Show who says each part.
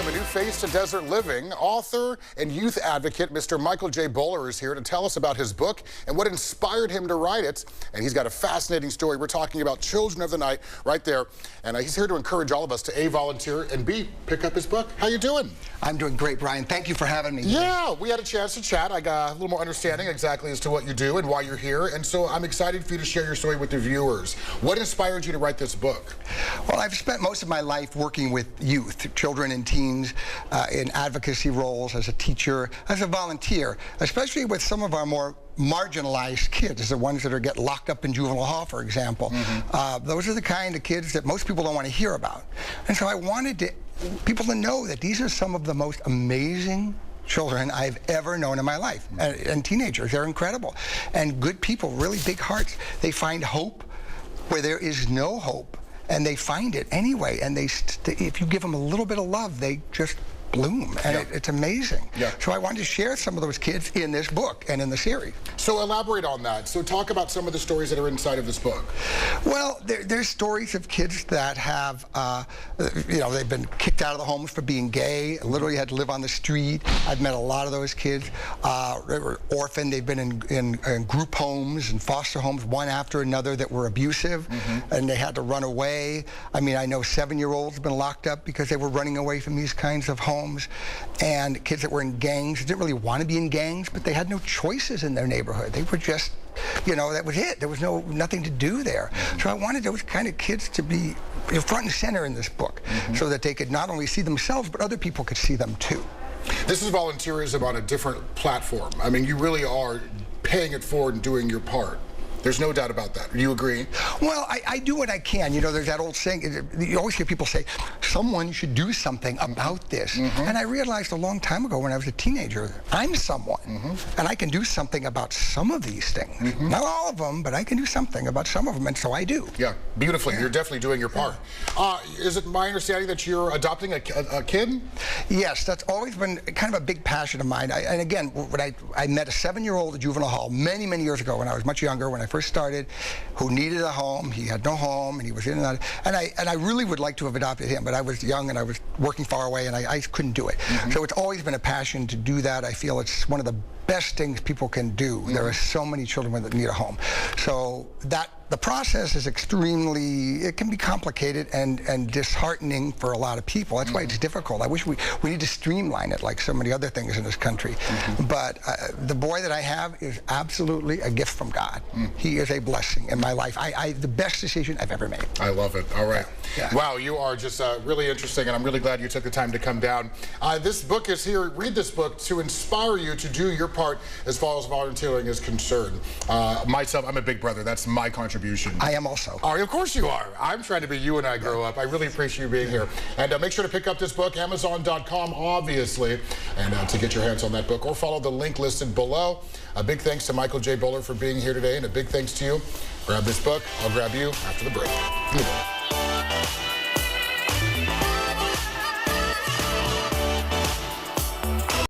Speaker 1: welcome a new face to Desert Living. Author and youth advocate Mr. Michael J. Boller is here to tell us about his book and what inspired him to write it. And he's got a fascinating story. We're talking about Children of the Night right there. And he's here to encourage all of us to A, volunteer, and B, pick up his book. How you doing?
Speaker 2: I'm doing great, Brian. Thank you for having me today.
Speaker 1: Yeah, we had a chance to chat. I got a little more understanding exactly as to what you do and why you're here. And so I'm excited for you to share your story with the viewers. What inspired you to write this book?
Speaker 2: Well, I've spent most of my life working with youth, children and teens, in advocacy roles, as a teacher, as a volunteer, especially with some of our more marginalized kids, the ones that get locked up in juvenile hall, for example. Those are the kind of kids that most people don't want to hear about. And so I wanted people to know that these are some of the most amazing children I've ever known in my life, and teenagers. They're incredible. And good people, really big hearts. They find hope where there is no hope, and they find it anyway. And if you give them a little bit of love, they just bloom, and it's amazing. So I wanted to share some of those kids in this book and in the series.
Speaker 1: So elaborate on that. So talk about some of the stories that are inside of this book.
Speaker 2: Well, there's stories of kids that have, they've been kicked out of the homes for being gay, literally had to live on the street. I've met a lot of those kids. They were orphaned. They've been in group homes and foster homes, one after another, that were abusive, and they had to run away. I mean, I know 7-year-olds have been locked up because they were running away from these kinds of homes. And kids that were in gangs didn't really want to be in gangs, but they had no choices in their neighborhood. They were just, that was it. There was nothing to do there. So I wanted those kind of kids to be front and center in this book, so that they could not only see themselves, but other people could see them too.
Speaker 1: This is volunteerism on a different platform. I mean, you really are paying it forward and doing your part. There's no doubt about that. Do you agree?
Speaker 2: Well, I do what I can. There's that old saying, you always hear people say, someone should do something about this. And I realized a long time ago when I was a teenager, I'm someone. And I can do something about some of these things. Not all of them, but I can do something about some of them, and so I do.
Speaker 1: Yeah, beautifully. You're definitely doing your part. Is it my understanding that you're adopting a kid?
Speaker 2: Yes, that's always been kind of a big passion of mine. And again, when I met a 7-year-old at juvenile hall many, many years ago when I was much younger, when I first started, who needed a home. He had no home, and he was in and out. And I really would like to have adopted him, but I was young and I was working far away, and I couldn't do it. So it's always been a passion to do that. I feel it's one of the best things people can do. There are so many children that need a home. So the process is it can be complicated and disheartening for a lot of people. That's why it's difficult. I wish we need to streamline it like so many other things in this country. But the boy that I have is absolutely a gift from God. He is a blessing in my life. The best decision I've ever made.
Speaker 1: I love it. All right. Wow, you are just really interesting, and I'm really glad you took the time to come down. This book is here. Read this book to inspire you to do your part as far as volunteering is concerned. Myself, I'm a big brother. That's my contribution.
Speaker 2: I am also.
Speaker 1: Oh, of course you are. I'm trying to be you when I grow up. I really appreciate you being here. And make sure to pick up this book, Amazon.com, obviously, and to get your hands on that book, or follow the link listed below. A big thanks to Michael J. Boller for being here today, and a big thanks to you. Grab this book. I'll grab you after the break.